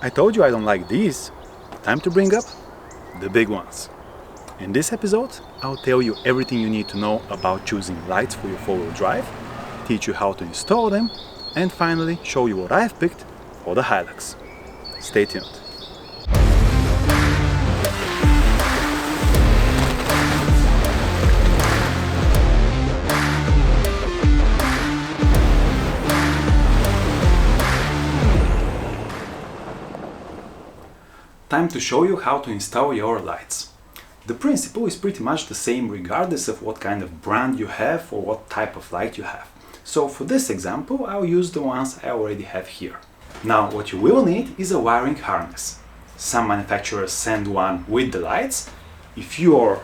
I told you I don't like these. Time to bring up the big ones. In this episode, I'll tell you everything you need to know about choosing lights for your four-wheel drive, teach you how to install them, and finally show you what I've picked for the Hilux. Stay tuned. Time to show you how to install your lights. The principle is pretty much the same regardless of what kind of brand you have or what type of light you have. So for this example, I'll use the ones I already have here. Now what you will need is a wiring harness. Some manufacturers send one with the lights. If your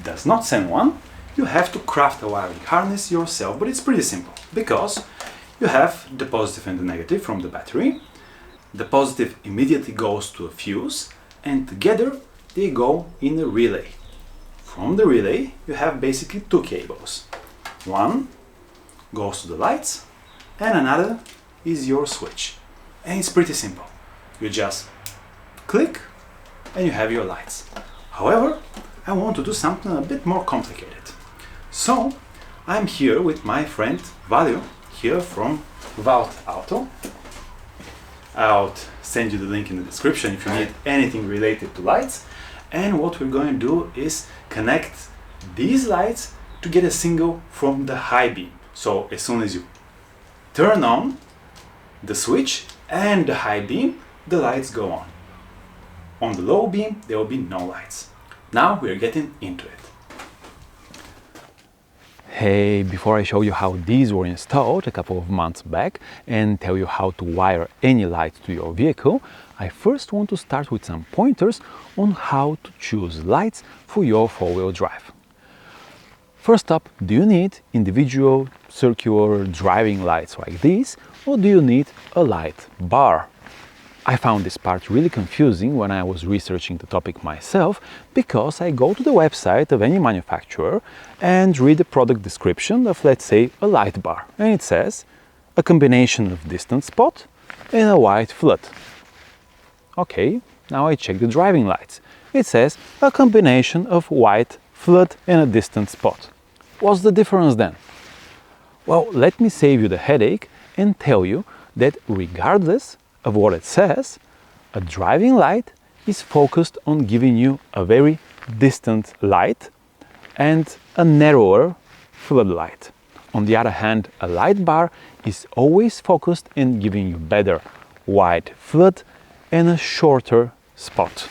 does not send one, you have to craft a wiring harness yourself, but it's pretty simple because you have the positive and the negative from the battery. The positive immediately goes to a fuse and together they go in a relay. From the relay you have basically two cables. One goes to the lights and another is your switch. And it's pretty simple. You just click and you have your lights. However, I want to do something a bit more complicated. So I'm here with my friend Valio here from Vault Auto. I'll send you the link in the description if you need anything related to lights. And what we're going to do is connect these lights to get a signal from the high beam. So as soon as you turn on the switch and the high beam, the lights go on. On the low beam, there will be no lights. Now we're getting into it. Hey, before I show you how these were installed a couple of months back and tell you how to wire any lights to your vehicle, I first want to start with some pointers on how to choose lights for your four-wheel drive. First up, do you need individual circular driving lights like these, or do you need a light bar? I found this part really confusing when I was researching the topic myself, because I go to the website of any manufacturer and read the product description of, let's say, a light bar, and it says a combination of distant spot and a white flood. Okay, now I check the driving lights. It says a combination of white flood and a distant spot. What's the difference then? Well, let me save you the headache and tell you that regardless of what it says, a driving light is focused on giving you a very distant light and a narrower floodlight. On the other hand, a light bar is always focused in giving you better wide flood and a shorter spot.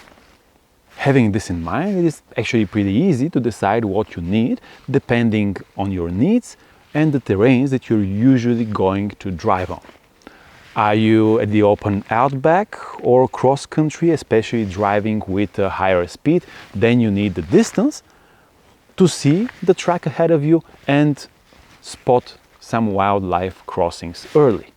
Having this in mind, it is actually pretty easy to decide what you need depending on your needs and the terrains that you're usually going to drive on. Are you at the open outback or cross country, especially driving with a higher speed? Then you need the distance to see the track ahead of you and spot some wildlife crossings early.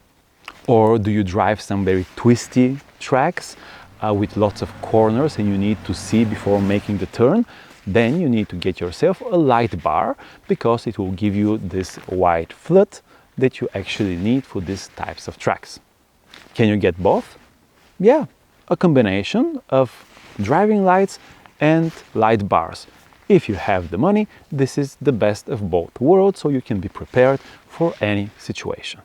Or do you drive some very twisty tracks with lots of corners and you need to see before making the turn? Then you need to get yourself a light bar because it will give you this wide flood that you actually need for these types of tracks. Can you get both? Yeah, a combination of driving lights and light bars. If you have the money, this is the best of both worlds, so you can be prepared for any situation.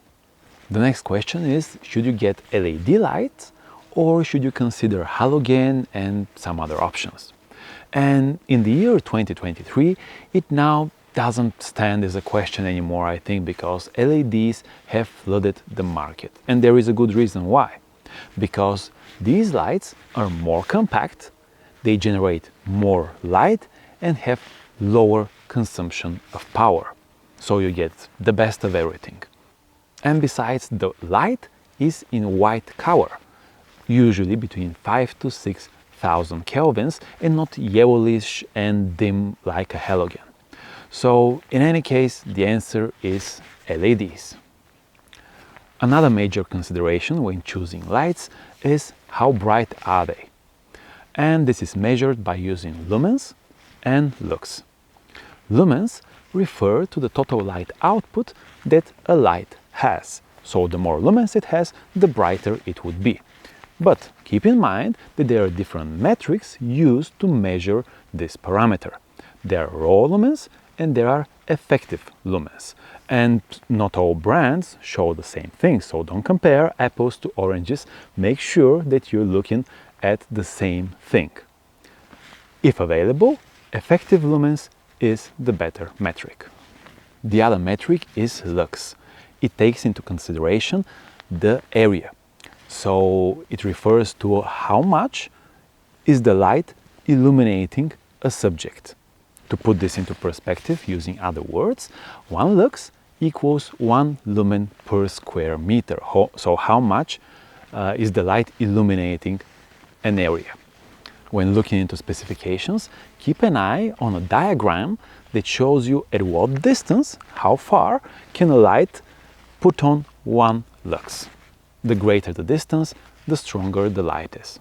The next question is, should you get LED lights or should you consider halogen and some other options? And in the year 2023, it now doesn't stand as a question anymore, I think, because LEDs have flooded the market. And there is a good reason why. Because these lights are more compact, they generate more light and have lower consumption of power. So you get the best of everything. And besides, the light is in white color, usually between 5 to 6,000 kelvins and not yellowish and dim like a halogen. So in any case, the answer is LEDs. Another major consideration when choosing lights is how bright are they. And this is measured by using lumens and lux. Lumens refer to the total light output that a light has. So the more lumens it has, the brighter it would be. But keep in mind that there are different metrics used to measure this parameter. There are raw lumens and there are effective lumens. And not all brands show the same thing, so don't compare apples to oranges. Make sure that you're looking at the same thing. If available, effective lumens is the better metric. The other metric is lux. It takes into consideration the area. So it refers to how much is the light illuminating a subject. To put this into perspective using other words, 1 lux equals 1 lumen per square meter. So how much is the light illuminating an area? When looking into specifications, keep an eye on a diagram that shows you at what distance, how far, can a light put on 1 lux. The greater the distance, the stronger the light is.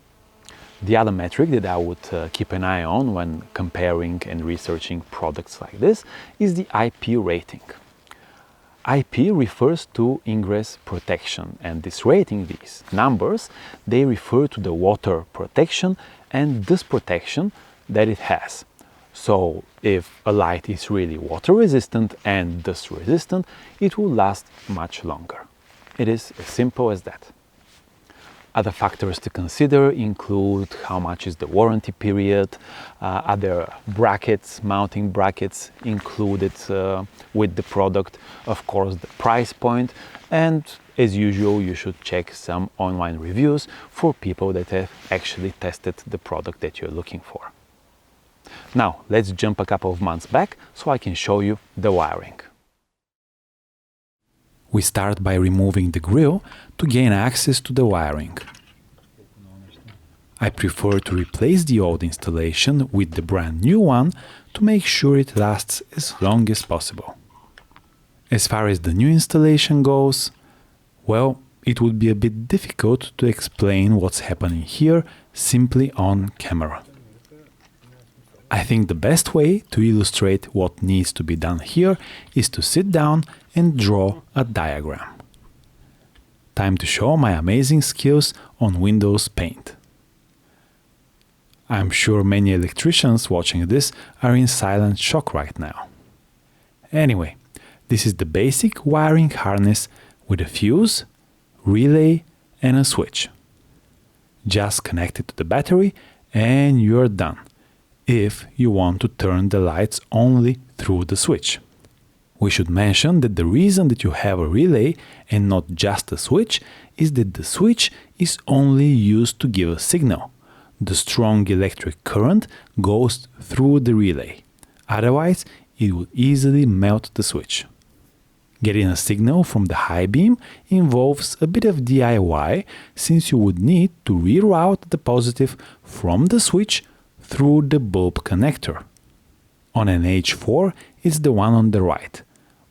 The other metric that I would keep an eye on when comparing and researching products like this is the IP rating. IP refers to ingress protection, and this rating, these numbers, they refer to the water protection and dust protection that it has. So if a light is really water resistant and dust resistant, it will last much longer. It is as simple as that. Other factors to consider include how much is the warranty period, are there brackets, mounting brackets included with the product, of course the price point, and as usual you should check some online reviews for people that have actually tested the product that you're looking for. Now let's jump a couple of months back so I can show you the wiring. We start by removing the grill to gain access to the wiring. I prefer to replace the old installation with the brand new one to make sure it lasts as long as possible. As far as the new installation goes, well, it would be a bit difficult to explain what's happening here simply on camera. I think the best way to illustrate what needs to be done here is to sit down and draw a diagram. Time to show my amazing skills on Windows Paint. I'm sure many electricians watching this are in silent shock right now. Anyway, this is the basic wiring harness with a fuse, relay and a switch. Just connect it to the battery and you're done, if you want to turn the lights only through the switch. We should mention that the reason that you have a relay and not just a switch is that the switch is only used to give a signal. The strong electric current goes through the relay. Otherwise, it would easily melt the switch. Getting a signal from the high beam involves a bit of DIY, since you would need to reroute the positive from the switch through the bulb connector. On an H4 it's the one on the right,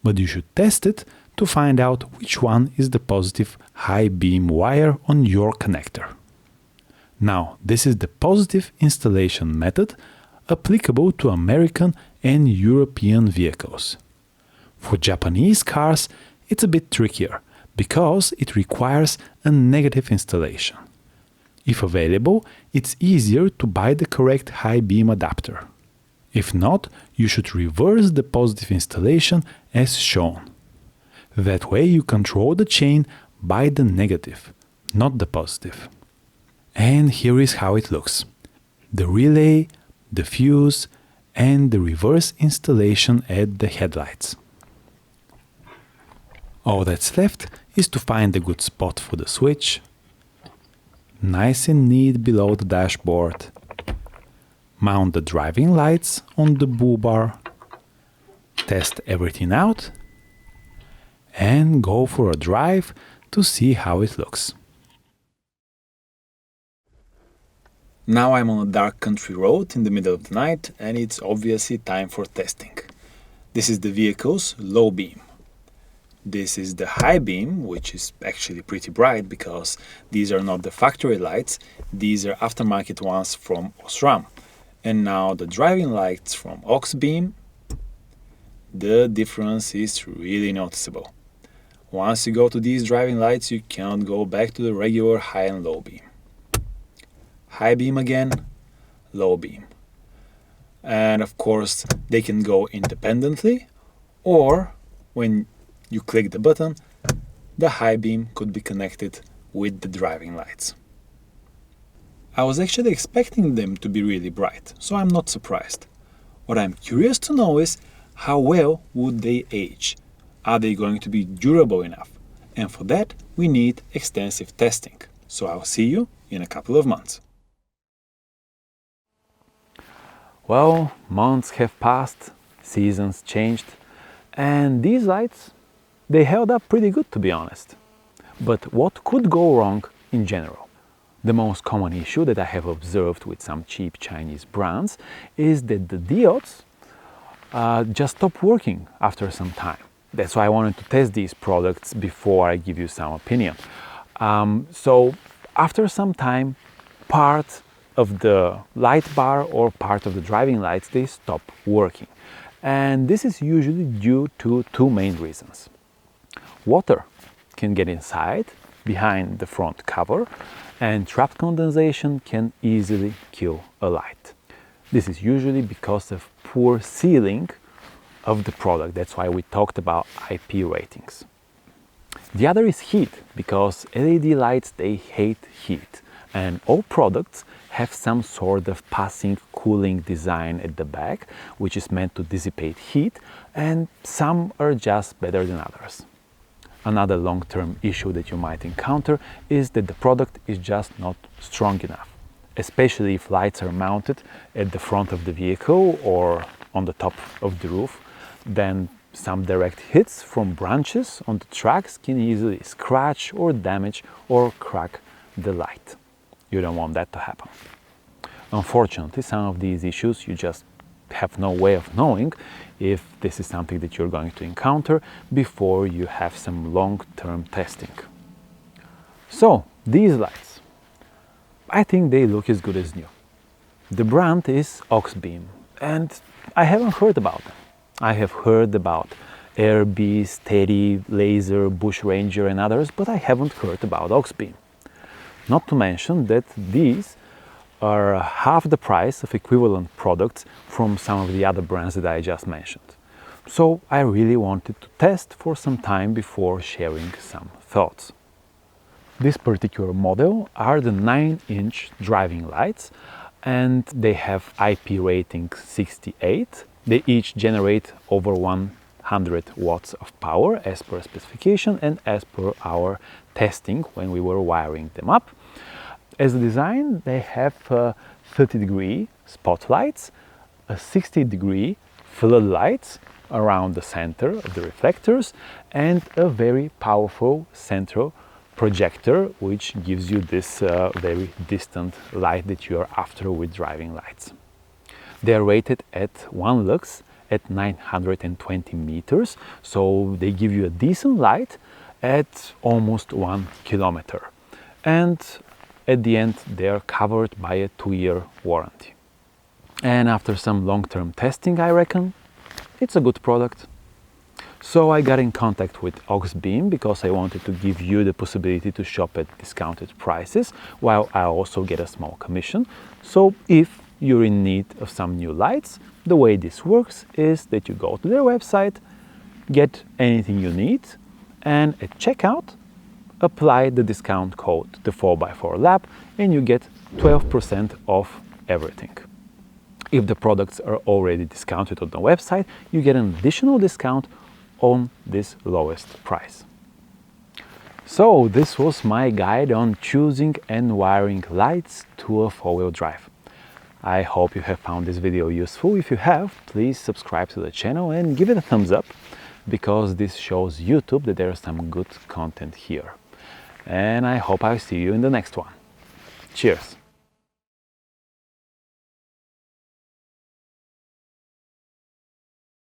but you should test it to find out which one is the positive high beam wire on your connector. Now, this is the positive installation method applicable to American and European vehicles. For Japanese cars, it's a bit trickier because it requires a negative installation. If available, it's easier to buy the correct high beam adapter. If not, you should reverse the positive installation as shown. That way you control the chain by the negative, not the positive. And here is how it looks. The relay, the fuse, and the reverse installation at the headlights. All that's left is to find a good spot for the switch, nice and neat below the dashboard, mount the driving lights on the bull bar, test everything out, and go for a drive to see how it looks. Now I'm on a dark country road in the middle of the night and it's obviously time for testing. This is the vehicle's low beam. This is the high beam, which is actually pretty bright because these are not the factory lights, these are aftermarket ones from Osram. And now the driving lights from Auxbeam, the difference is really noticeable. Once you go to these driving lights, you cannot go back to the regular high and low beam. high beam again, low beam. And of course, they can go independently, or when you click the button, the high beam could be connected with the driving lights. I was actually expecting them to be really bright, so I'm not surprised. What I'm curious to know is how well would they age? Are they going to be durable enough? And for that, we need extensive testing. So I'll see you in a couple of months. Well, months have passed, seasons changed, and these lights, they held up pretty good, to be honest. But what could go wrong in general? The most common issue that I have observed with some cheap Chinese brands is that the diodes just stop working after some time. That's why I wanted to test these products before I give you some opinion. So after some time, part of the light bar or part of the driving lights, they stop working. And this is usually due to two main reasons. Water can get inside, behind the front cover, and trapped condensation can easily kill a light. This is usually because of poor sealing of the product. That's why we talked about IP ratings. The other is heat, because LED lights, they hate heat, and all products have some sort of passing cooling design at the back, which is meant to dissipate heat, and some are just better than others. Another long-term issue that you might encounter is that the product is just not strong enough, especially if lights are mounted at the front of the vehicle or on the top of the roof. Then some direct hits from branches on the tracks can easily scratch or damage or crack the light. You don't want that to happen. Unfortunately, some of these issues you just have no way of knowing if this is something that you're going to encounter before you have some long-term testing. So, these lights, I think they look as good as new. The brand is Auxbeam, and I haven't heard about them. I have heard about Airbee, Steady, Laser, Bush Ranger and others, but I haven't heard about Auxbeam. Not to mention that these are half the price of equivalent products from some of the other brands that I just mentioned. So I really wanted to test for some time before sharing some thoughts. This particular model are the 9-inch driving lights, and they have IP rating 68. They each generate over 100 watts of power as per specification and as per our testing when we were wiring them up. As a design, they have 30-degree spotlights, a 60-degree floodlights around the center of the reflectors, and a very powerful central projector, which gives you this very distant light that you are after with driving lights. They are rated at 1 lux at 920 meters, so they give you a decent light at almost 1 kilometer. And at the end, they are covered by a 2-year warranty. And after some long-term testing, I reckon it's a good product. So I got in contact with Auxbeam because I wanted to give you the possibility to shop at discounted prices, while I also get a small commission. So if you're in need of some new lights, the way this works is that you go to their website, get anything you need, and at checkout, apply the discount code, the 4x4 Lab, and you get 12% off everything. If the products are already discounted on the website, you get an additional discount on this lowest price. So this was my guide on choosing and wiring lights to a 4-wheel drive. I hope you have found this video useful. If you have, please subscribe to the channel and give it a thumbs up, because this shows YouTube that there's some good content here. And I hope I'll see you in the next one. Cheers!